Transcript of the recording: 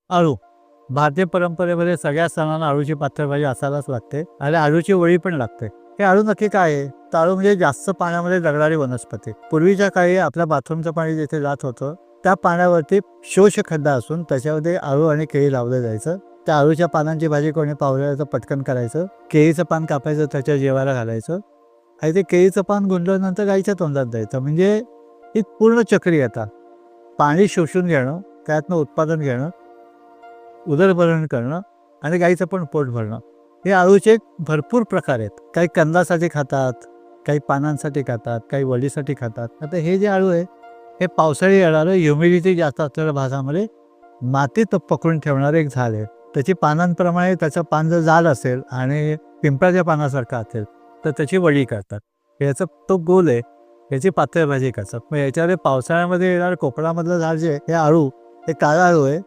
अळू. भारतीय परंपरेमध्ये सगळ्या सणांना अळूची पातळ भाजी असायलाच लागते आणि अळूची वडी पण लागते. हे अळू नक्की काय आहे? तर अळू म्हणजे जास्त पाण्यामध्ये जगणारी वनस्पती. पूर्वीच्या काळी आपल्या बाथरूमचं पाणी जिथे जात होतं त्या पाण्यावरती शोषखड्डा असून त्याच्यामध्ये अळू आणि केळी लावलं जायचं. त्या अळूच्या पानांची भाजी कोणी पावलं तर पटकन करायचं. केळीचं पान कापायचं, त्याच्या जेवायला घालायचं आणि ते केळीचं पान गुंडल्यानंतर गाईच्या तोंडात द्यायचं. म्हणजे ही पूर्ण चक्री आता पाणी शोषून घेणं, त्यातनं उत्पादन घेणं, उदरभरण करणं आणि गाईचं पण पोट भरणं. हे अळूचे भरपूर प्रकार आहेत. काही कंदासाठी खातात, काही पानांसाठी खातात, काही वडीसाठी खातात. आता हे जे अळू आहे हे पावसाळी येणारं ह्युमिडिटी जास्त असलेल्या भागामध्ये मातीत पकडून ठेवणारं एक झाड आहे. त्याची पानांप्रमाणे त्याचं पान जर जाड असेल आणि पिंपळाच्या पानासारखं असेल तर त्याची वडी करतात. याचा तो गोल आहे, याची पातळ भाजी करतात. मग याच्यामध्ये पावसाळ्यामध्ये येणारं कोकणामधलं झाड जे आहे हे अळू, हे काळं अळू आहे.